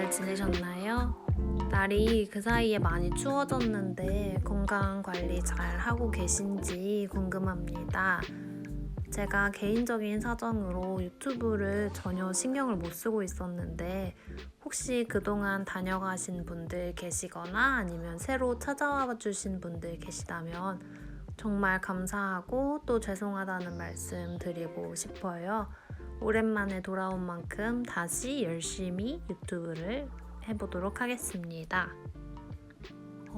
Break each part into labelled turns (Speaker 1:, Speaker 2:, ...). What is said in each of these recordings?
Speaker 1: 잘 지내셨나요? 날이 그 사이에 많이 추워졌는데 건강 관리 잘 하고 계신지 궁금합니다. 제가 개인적인 사정으로 유튜브를 전혀 신경을 못 쓰고 있었는데 혹시 그동안 다녀가신 분들 계시거나 아니면 새로 찾아와 주신 분들 계시다면 정말 감사하고 또 죄송하다는 말씀 드리고 싶어요. 오랜만에 돌아온 만큼 다시 열심히 유튜브를 해보도록 하겠습니다.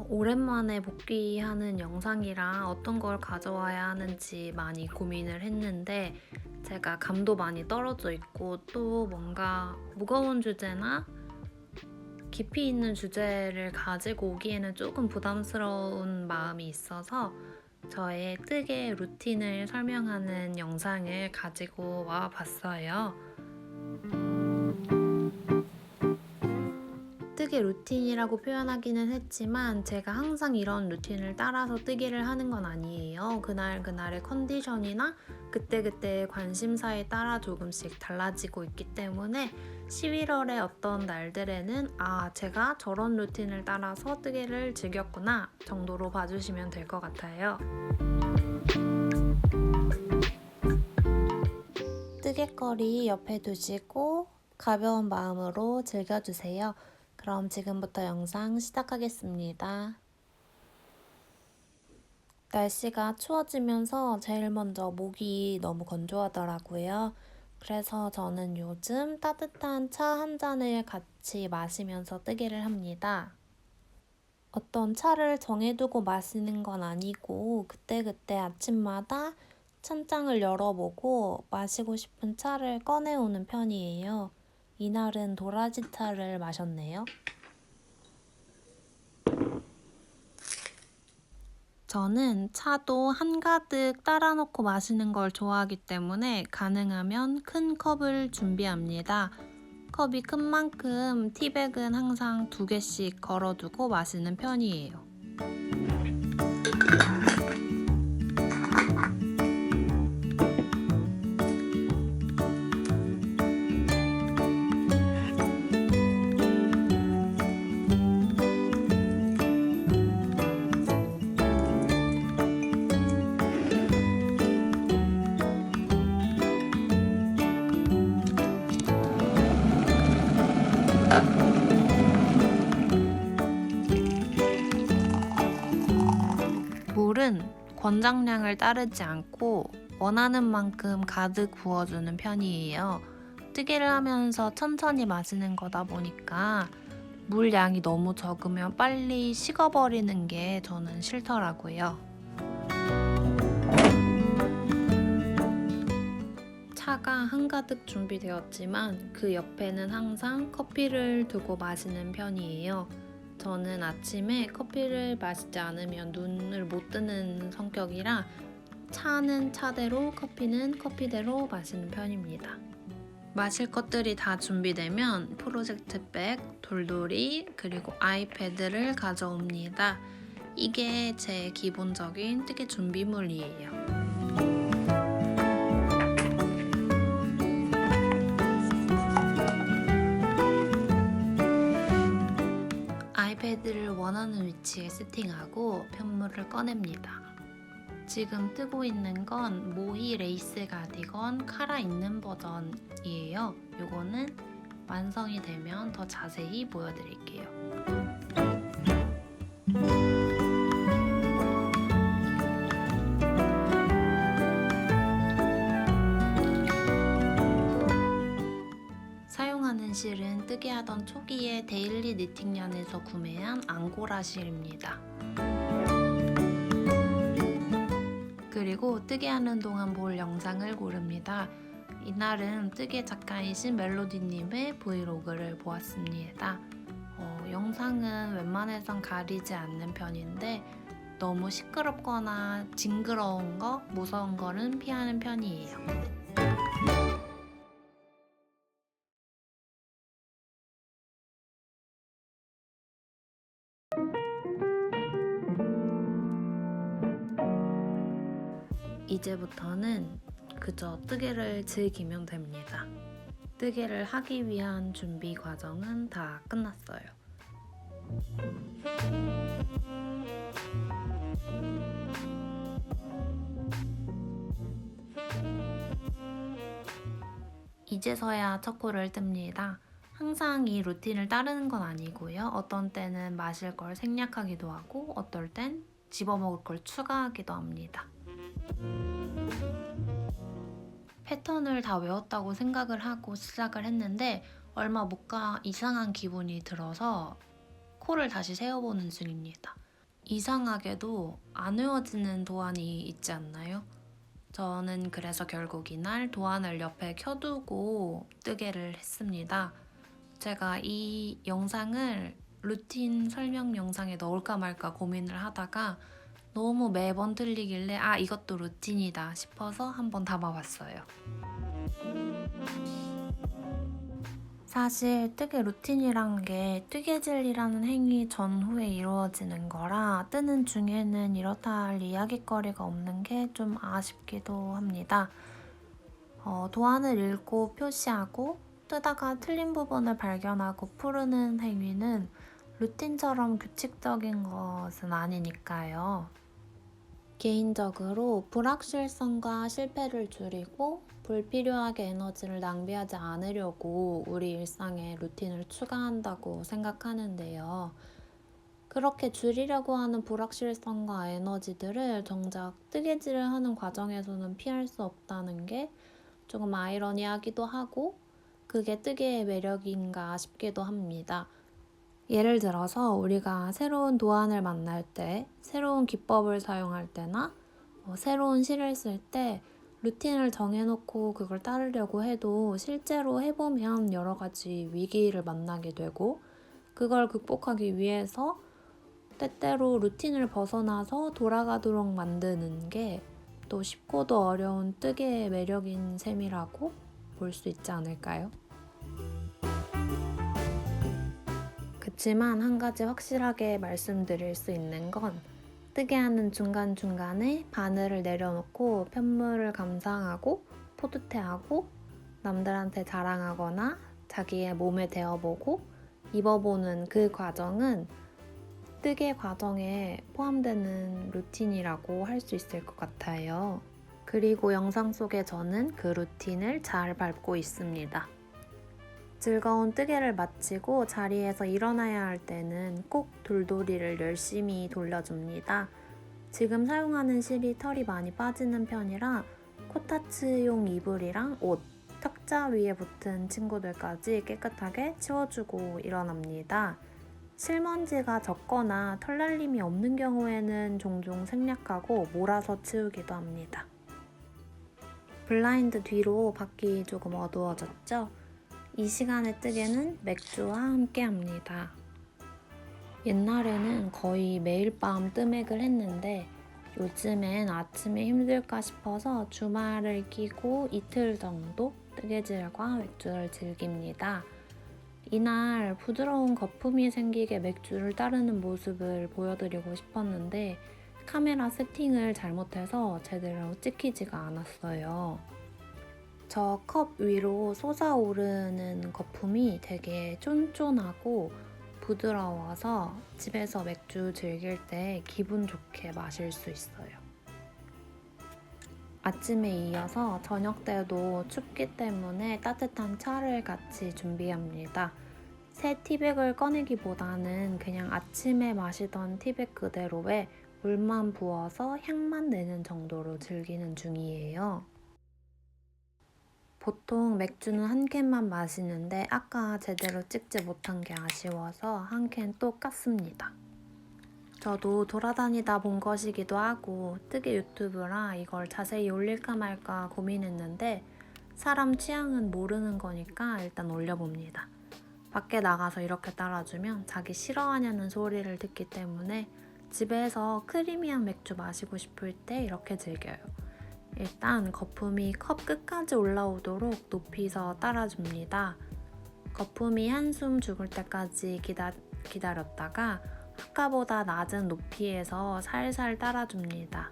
Speaker 1: 오랜만에 복귀하는 영상이라 어떤 걸 가져와야 하는지 많이 고민을 했는데 제가 감도 많이 떨어져 있고 또 뭔가 무거운 주제나 깊이 있는 주제를 가지고 오기에는 조금 부담스러운 마음이 있어서 저의 뜨개 루틴을 설명하는 영상을 가지고 와 봤어요. 뜨개 루틴이라고 표현하기는 했지만 제가 항상 이런 루틴을 따라서 뜨개를 하는 건 아니에요. 그날그날의 컨디션이나 그때그때의 관심사에 따라 조금씩 달라지고 있기 때문에 11월의 어떤 날들에는 제가 저런 루틴을 따라서 뜨개를 즐겼구나 정도로 봐주시면 될 것 같아요. 뜨개거리 옆에 두시고 가벼운 마음으로 즐겨주세요. 그럼 지금부터 영상 시작하겠습니다. 날씨가 추워지면서 제일 먼저 목이 너무 건조하더라고요. 그래서 저는 요즘 따뜻한 차 한 잔을 같이 마시면서 뜨개를 합니다. 어떤 차를 정해두고 마시는 건 아니고 그때그때 아침마다 찬장을 열어보고 마시고 싶은 차를 꺼내오는 편이에요. 이날은 도라지 차를 마셨네요. 저는 차도 한가득 따라 놓고 마시는 걸 좋아하기 때문에 가능하면 큰 컵을 준비합니다. 컵이 큰 만큼 티백은 항상 2개씩 걸어두고 마시는 편이에요. 물은 권장량을 따르지 않고 원하는 만큼 가득 부어주는 편이에요. 뜨개를 하면서 천천히 마시는 거다 보니까 물 양이 너무 적으면 빨리 식어버리는 게 저는 싫더라고요. 차가 한가득 준비되었지만 그 옆에는 항상 커피를 두고 마시는 편이에요. 저는 아침에 커피를 마시지 않으면 눈을 못 뜨는 성격이라 차는 차대로 커피는 커피대로 마시는 편입니다. 마실 것들이 다 준비되면 프로젝트백, 돌돌이, 그리고 아이패드를 가져옵니다. 이게 제 기본적인 뜨개 준비물이에요. 아이패드를 원하는 위치에 세팅하고 편물을 꺼냅니다. 지금 뜨고 있는 건 모히 레이스 가디건 카라 있는 버전이에요. 요거는 완성이 되면 더 자세히 보여드릴게요. 사용하는 실은 뜨개하던 초기에 데일리 니팅연에서 구매한 앙고라 실입니다. 그리고 뜨개하는 동안 볼 영상을 고릅니다. 이날은 뜨개 작가이신 멜로디님의 브이로그를 보았습니다. 영상은 웬만해선 가리지 않는 편인데 너무 시끄럽거나 징그러운 거, 무서운 거는 피하는 편이에요. 이제부터는 그저 뜨개를 즐기면 됩니다. 뜨개를 하기 위한 준비 과정은 다 끝났어요. 이제서야 첫 코를 뜹니다. 항상 이 루틴을 따르는 건 아니고요. 어떤 때는 마실 걸 생략하기도 하고 어떨 땐 집어먹을 걸 추가하기도 합니다. 패턴을 다 외웠다고 생각을 하고 시작을 했는데 얼마 못 가 이상한 기분이 들어서 코를 다시 세워보는 중입니다. 이상하게도 안 외워지는 도안이 있지 않나요? 저는 그래서 결국 이날 도안을 옆에 켜두고 뜨개를 했습니다. 제가 이 영상을 루틴 설명 영상에 넣을까 말까 고민을 하다가 너무 매번 틀리길래 아, 이것도 루틴이다 싶어서 한번 담아봤어요. 사실 뜨개 루틴이란 게 뜨개질이라는 행위 전후에 이루어지는 거라 뜨는 중에는 이렇다 할 이야깃거리가 없는 게 좀 아쉽기도 합니다. 도안을 읽고 표시하고 뜨다가 틀린 부분을 발견하고 푸르는 행위는 루틴처럼 규칙적인 것은 아니니까요. 개인적으로 불확실성과 실패를 줄이고 불필요하게 에너지를 낭비하지 않으려고 우리 일상에 루틴을 추가한다고 생각하는데요. 그렇게 줄이려고 하는 불확실성과 에너지들을 정작 뜨개질을 하는 과정에서는 피할 수 없다는 게 조금 아이러니하기도 하고 그게 뜨개의 매력인가 싶기도 합니다. 예를 들어서 우리가 새로운 도안을 만날 때, 새로운 기법을 사용할 때나 새로운 시를 쓸 때 루틴을 정해놓고 그걸 따르려고 해도 실제로 해보면 여러 가지 위기를 만나게 되고 그걸 극복하기 위해서 때때로 루틴을 벗어나서 돌아가도록 만드는 게 또 쉽고도 어려운 뜨개의 매력인 셈이라고 볼 수 있지 않을까요? 그치만 한 가지 확실하게 말씀드릴 수 있는 건 뜨개하는 중간중간에 바늘을 내려놓고 편물을 감상하고 포드테하고 남들한테 자랑하거나 자기의 몸에 대어보고 입어보는 그 과정은 뜨개 과정에 포함되는 루틴이라고 할 수 있을 것 같아요. 그리고 영상 속에 저는 그 루틴을 잘 밟고 있습니다. 즐거운 뜨개를 마치고 자리에서 일어나야 할 때는 꼭 돌돌이를 열심히 돌려줍니다. 지금 사용하는 실이 털이 많이 빠지는 편이라 코타츠용 이불이랑 옷, 탁자 위에 붙은 친구들까지 깨끗하게 치워주고 일어납니다. 실먼지가 적거나 털날림이 없는 경우에는 종종 생략하고 몰아서 치우기도 합니다. 블라인드 뒤로 밖이 조금 어두워졌죠? 이 시간의 뜨개는 맥주와 함께 합니다. 옛날에는 거의 매일 밤 뜨맥을 했는데 요즘엔 아침에 힘들까 싶어서 주말을 끼고 이틀 정도 뜨개질과 맥주를 즐깁니다. 이날 부드러운 거품이 생기게 맥주를 따르는 모습을 보여드리고 싶었는데 카메라 세팅을 잘못해서 제대로 찍히지가 않았어요. 저 컵 위로 솟아오르는 거품이 되게 쫀쫀하고 부드러워서 집에서 맥주 즐길 때 기분 좋게 마실 수 있어요. 아침에 이어서 저녁 때도 춥기 때문에 따뜻한 차를 같이 준비합니다. 새 티백을 꺼내기보다는 그냥 아침에 마시던 티백 그대로에 물만 부어서 향만 내는 정도로 즐기는 중이에요. 보통 맥주는 한 캔만 마시는데 아까 제대로 찍지 못한 게 아쉬워서 한 캔 또 깠습니다. 저도 돌아다니다 본 것이기도 하고 뜨개 유튜브라 이걸 자세히 올릴까 말까 고민했는데 사람 취향은 모르는 거니까 일단 올려봅니다. 밖에 나가서 이렇게 따라주면 자기 싫어하냐는 소리를 듣기 때문에 집에서 크리미한 맥주 마시고 싶을 때 이렇게 즐겨요. 일단 거품이 컵 끝까지 올라오도록 높이서 따라줍니다. 거품이 한숨 죽을 때까지 기다렸다가 아까보다 낮은 높이에서 살살 따라줍니다.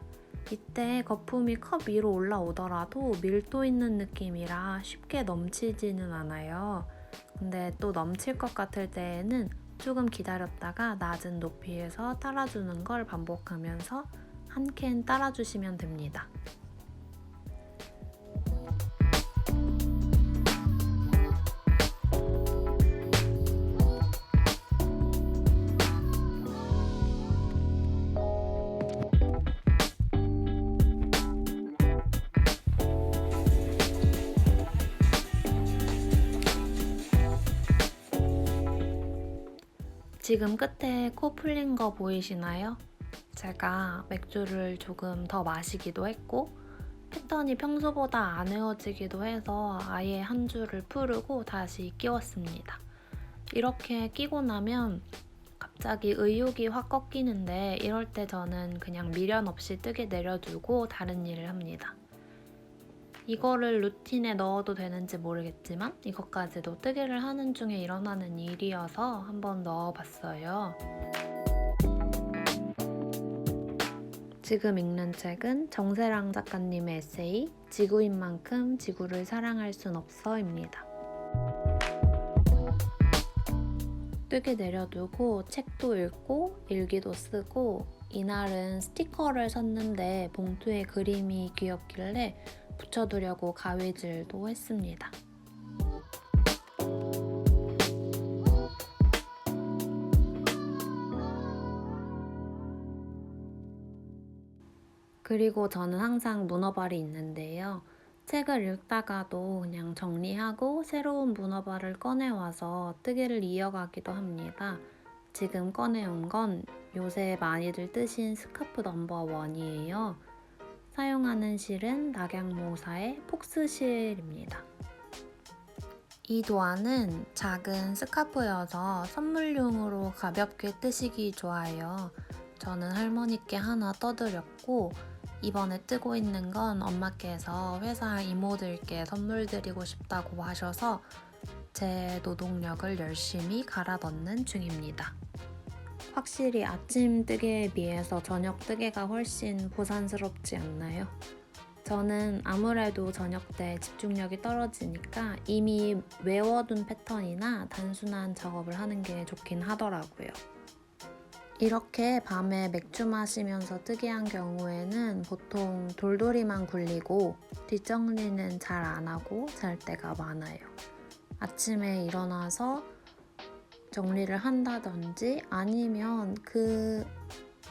Speaker 1: 이때 거품이 컵 위로 올라오더라도 밀도 있는 느낌이라 쉽게 넘치지는 않아요. 근데 또 넘칠 것 같을 때에는 조금 기다렸다가 낮은 높이에서 따라주는 걸 반복하면서 한 캔 따라주시면 됩니다. 지금 끝에 코 풀린 거 보이시나요? 제가 맥주를 조금 더 마시기도 했고 패턴이 평소보다 안 외워지기도 해서 아예 한 줄을 풀고 다시 끼웠습니다. 이렇게 끼고 나면 갑자기 의욕이 확 꺾이는데 이럴 때 저는 그냥 미련 없이 뜨개 내려두고 다른 일을 합니다. 이거를 루틴에 넣어도 되는지 모르겠지만 이것까지도 뜨개를 하는 중에 일어나는 일이어서 한번 넣어봤어요. 지금 읽는 책은 정세랑 작가님의 에세이 지구인 만큼 지구를 사랑할 순 없어입니다. 뜨개 내려두고 책도 읽고 일기도 쓰고 이날은 스티커를 샀는데 봉투에 그림이 귀엽길래 붙여두려고 가위질도 했습니다. 그리고 저는 항상 문어발이 있는데요. 책을 읽다가도 그냥 정리하고 새로운 문어발을 꺼내와서 뜨개를 이어가기도 합니다. 지금 꺼내온 건 요새 많이들 뜨신 스카프 넘버 1이에요. 사용하는 실은 낙양모사의 폭스실입니다. 이 도안은 작은 스카프여서 선물용으로 가볍게 뜨시기 좋아요. 저는 할머니께 하나 떠드렸고 이번에 뜨고 있는 건 엄마께서 회사 이모들께 선물 드리고 싶다고 하셔서 제 노동력을 열심히 갈아 넣는 중입니다. 확실히 아침 뜨개에 비해서 저녁 뜨개가 훨씬 보산스럽지 않나요? 저는 아무래도 저녁 때 집중력이 떨어지니까 이미 외워둔 패턴이나 단순한 작업을 하는 게 좋긴 하더라고요. 이렇게 밤에 맥주 마시면서 뜨개한 경우에는 보통 돌돌이만 굴리고 뒷정리는 잘 안 하고 잘 때가 많아요. 아침에 일어나서 정리를 한다든지 아니면 그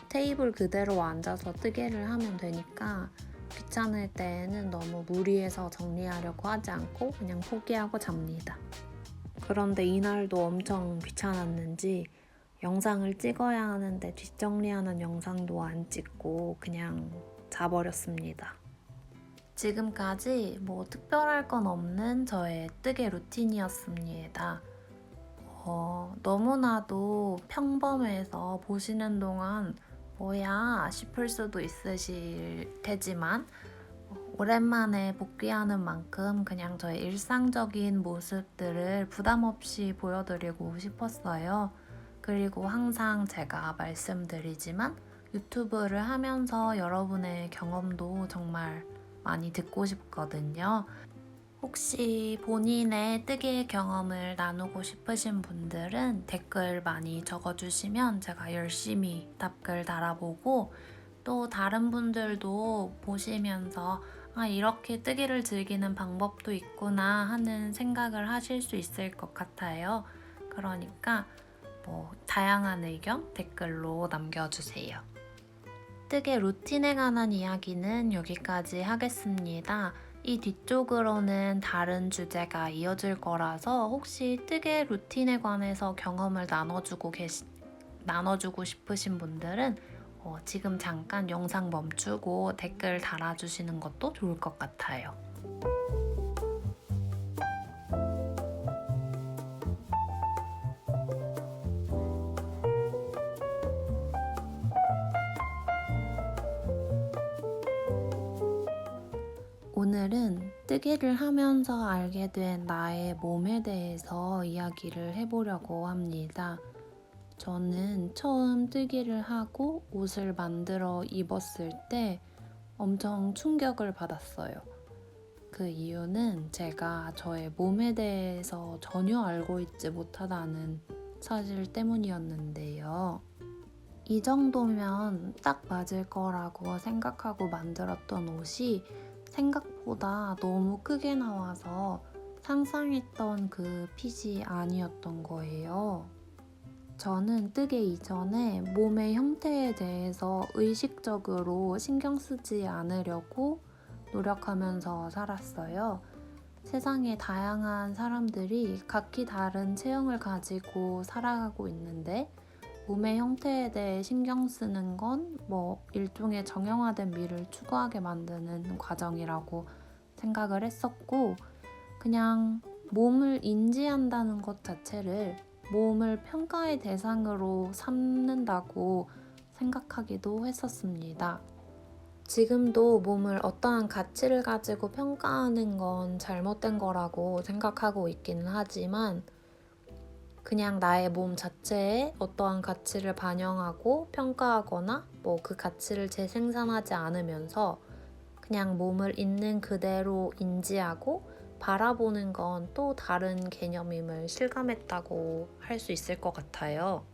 Speaker 1: 테이블 그대로 앉아서 뜨개를 하면 되니까 귀찮을 때에는 너무 무리해서 정리하려고 하지 않고 그냥 포기하고 잡니다. 그런데 이날도 엄청 귀찮았는지 영상을 찍어야 하는데 뒷정리하는 영상도 안 찍고 그냥 자버렸습니다. 지금까지 뭐 특별할 건 없는 저의 뜨개 루틴이었습니다. 너무나도 평범해서 보시는 동안 뭐야 싶을 수도 있으실 테지만 오랜만에 복귀하는 만큼 그냥 저의 일상적인 모습들을 부담 없이 보여드리고 싶었어요. 그리고 항상 제가 말씀드리지만 유튜브를 하면서 여러분의 경험도 정말 많이 듣고 싶거든요. 혹시 본인의 뜨개 경험을 나누고 싶으신 분들은 댓글 많이 적어주시면 제가 열심히 답글 달아보고 또 다른 분들도 보시면서 이렇게 뜨개를 즐기는 방법도 있구나 하는 생각을 하실 수 있을 것 같아요. 그러니까 다양한 의견 댓글로 남겨주세요. 뜨개 루틴에 관한 이야기는 여기까지 하겠습니다. 이 뒤쪽으로는 다른 주제가 이어질 거라서 혹시 뜨개 루틴에 관해서 경험을 나눠주고 싶으신 분들은 지금 잠깐 영상 멈추고 댓글 달아주시는 것도 좋을 것 같아요. 오늘은 뜨개를 하면서 알게 된 나의 몸에 대해서 이야기를 해보려고 합니다. 저는 처음 뜨개를 하고 옷을 만들어 입었을 때 엄청 충격을 받았어요. 그 이유는 제가 저의 몸에 대해서 전혀 알고 있지 못하다는 사실 때문이었는데요. 이 정도면 딱 맞을 거라고 생각하고 만들었던 옷이 생각보다 너무 크게 나와서 상상했던 그 핏이 아니었던 거예요. 저는 뜨개 이전에 몸의 형태에 대해서 의식적으로 신경 쓰지 않으려고 노력하면서 살았어요. 세상에 다양한 사람들이 각기 다른 체형을 가지고 살아가고 있는데 몸의 형태에 대해 신경 쓰는 건 일종의 정형화된 미를 추구하게 만드는 과정이라고 생각을 했었고, 그냥 몸을 인지한다는 것 자체를 몸을 평가의 대상으로 삼는다고 생각하기도 했었습니다. 지금도 몸을 어떠한 가치를 가지고 평가하는 건 잘못된 거라고 생각하고 있기는 하지만, 그냥 나의 몸 자체에 어떠한 가치를 반영하고 평가하거나 그 가치를 재생산하지 않으면서 그냥 몸을 있는 그대로 인지하고 바라보는 건 또 다른 개념임을 실감했다고 할 수 있을 것 같아요.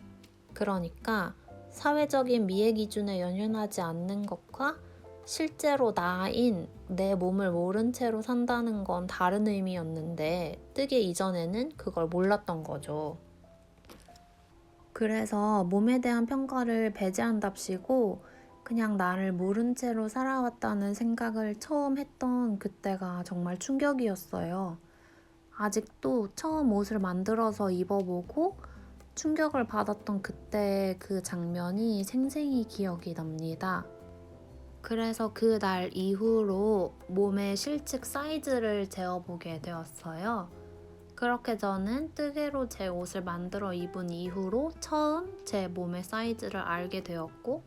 Speaker 1: 그러니까 사회적인 미의 기준에 연연하지 않는 것과 실제로 나인 내 몸을 모른 채로 산다는 건 다른 의미였는데 뜨개 이전에는 그걸 몰랐던 거죠. 그래서 몸에 대한 평가를 배제한답시고 그냥 나를 모른 채로 살아왔다는 생각을 처음 했던 그때가 정말 충격이었어요. 아직도 처음 옷을 만들어서 입어보고 충격을 받았던 그때의 그 장면이 생생히 기억이 납니다. 그래서 그날 이후로 몸의 실측 사이즈를 재어보게 되었어요. 그렇게 저는 뜨개로 제 옷을 만들어 입은 이후로 처음 제 몸의 사이즈를 알게 되었고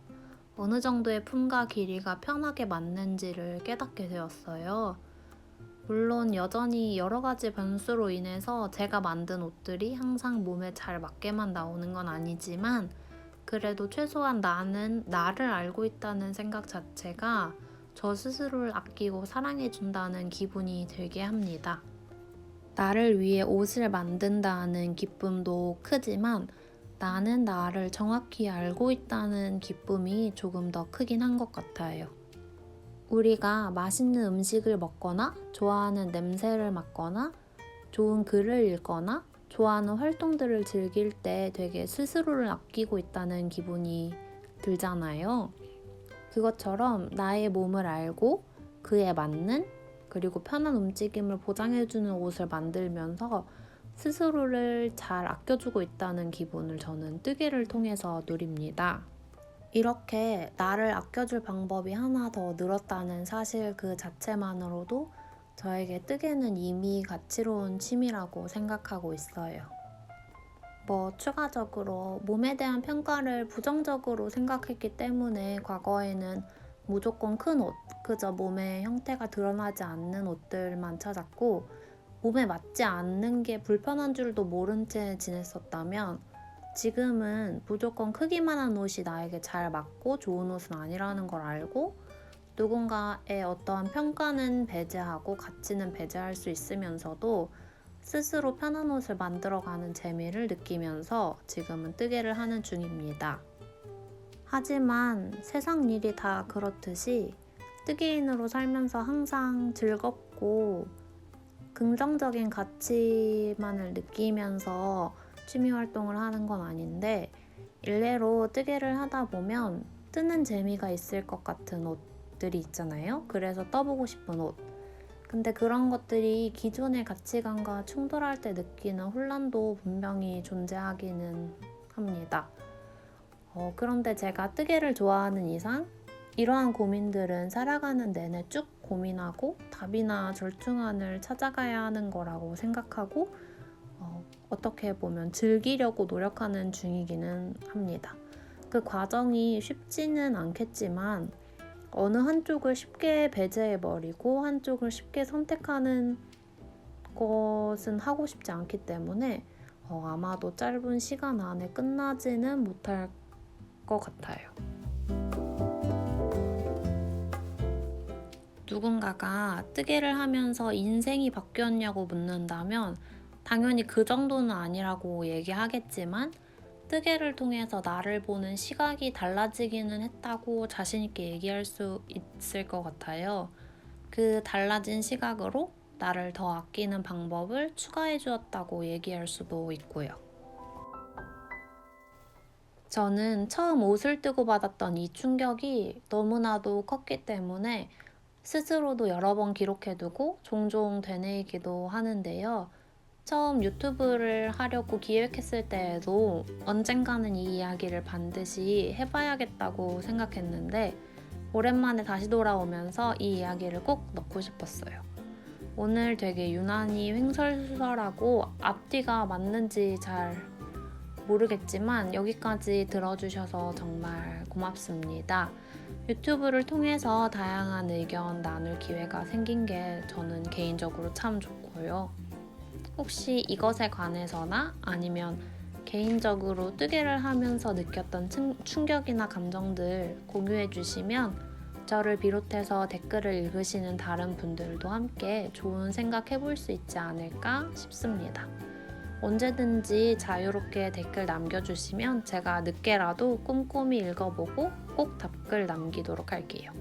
Speaker 1: 어느 정도의 품과 길이가 편하게 맞는지를 깨닫게 되었어요. 물론 여전히 여러 가지 변수로 인해서 제가 만든 옷들이 항상 몸에 잘 맞게만 나오는 건 아니지만 그래도 최소한 나는 나를 알고 있다는 생각 자체가 저 스스로를 아끼고 사랑해준다는 기분이 들게 합니다. 나를 위해 옷을 만든다는 기쁨도 크지만 나는 나를 정확히 알고 있다는 기쁨이 조금 더 크긴 한 것 같아요. 우리가 맛있는 음식을 먹거나 좋아하는 냄새를 맡거나 좋은 글을 읽거나 좋아하는 활동들을 즐길 때 되게 스스로를 아끼고 있다는 기분이 들잖아요. 그것처럼 나의 몸을 알고 그에 맞는 그리고 편한 움직임을 보장해주는 옷을 만들면서 스스로를 잘 아껴주고 있다는 기분을 저는 뜨개를 통해서 누립니다. 이렇게 나를 아껴줄 방법이 하나 더 늘었다는 사실 그 자체만으로도 저에게 뜨개는 이미 가치로운 취미라고 생각하고 있어요. 추가적으로 몸에 대한 평가를 부정적으로 생각했기 때문에 과거에는 무조건 큰 옷, 그저 몸의 형태가 드러나지 않는 옷들만 찾았고 몸에 맞지 않는 게 불편한 줄도 모른 채 지냈었다면 지금은 무조건 크기만 한 옷이 나에게 잘 맞고 좋은 옷은 아니라는 걸 알고 누군가의 어떠한 평가는 배제하고 가치는 배제할 수 있으면서도 스스로 편한 옷을 만들어가는 재미를 느끼면서 지금은 뜨개를 하는 중입니다. 하지만 세상 일이 다 그렇듯이 뜨개인으로 살면서 항상 즐겁고 긍정적인 가치만을 느끼면서 취미 활동을 하는 건 아닌데 일례로 뜨개를 하다 보면 뜨는 재미가 있을 것 같은 옷들이 있잖아요. 그래서 떠보고 싶은 옷. 근데 그런 것들이 기존의 가치관과 충돌할 때 느끼는 혼란도 분명히 존재하기는 합니다. 그런데 제가 뜨개를 좋아하는 이상 이러한 고민들은 살아가는 내내 쭉 고민하고 답이나 절충안을 찾아가야 하는 거라고 생각하고 어떻게 보면 즐기려고 노력하는 중이기는 합니다. 그 과정이 쉽지는 않겠지만 어느 한쪽을 쉽게 배제해버리고 한쪽을 쉽게 선택하는 것은 하고 싶지 않기 때문에 아마도 짧은 시간 안에 끝나지는 못할 것 같아요. 누군가가 뜨개를 하면서 인생이 바뀌었냐고 묻는다면 당연히 그 정도는 아니라고 얘기하겠지만 뜨개를 통해서 나를 보는 시각이 달라지기는 했다고 자신있게 얘기할 수 있을 것 같아요. 그 달라진 시각으로 나를 더 아끼는 방법을 추가해 주었다고 얘기할 수도 있고요. 저는 처음 옷을 뜨고 받았던 이 충격이 너무나도 컸기 때문에 스스로도 여러 번 기록해두고 종종 되뇌이기도 하는데요. 처음 유튜브를 하려고 기획했을 때에도 언젠가는 이 이야기를 반드시 해봐야겠다고 생각했는데 오랜만에 다시 돌아오면서 이 이야기를 꼭 넣고 싶었어요. 오늘 되게 유난히 횡설수설하고 앞뒤가 맞는지 잘 모르겠지만 여기까지 들어주셔서 정말 고맙습니다. 유튜브를 통해서 다양한 의견 나눌 기회가 생긴 게 저는 개인적으로 참 좋고요. 혹시 이것에 관해서나 아니면 개인적으로 뜨개를 하면서 느꼈던 충격이나 감정들 공유해 주시면 저를 비롯해서 댓글을 읽으시는 다른 분들도 함께 좋은 생각 해볼 수 있지 않을까 싶습니다. 언제든지 자유롭게 댓글 남겨주시면 제가 늦게라도 꼼꼼히 읽어보고 꼭 답글 남기도록 할게요.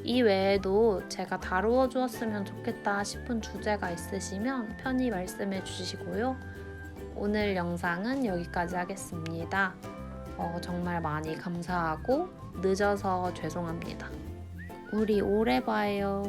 Speaker 1: 이 외에도 제가 다루어 주었으면 좋겠다 싶은 주제가 있으시면 편히 말씀해 주시고요. 오늘 영상은 여기까지 하겠습니다. 정말 많이 감사하고 늦어서 죄송합니다. 우리 오래 봐요.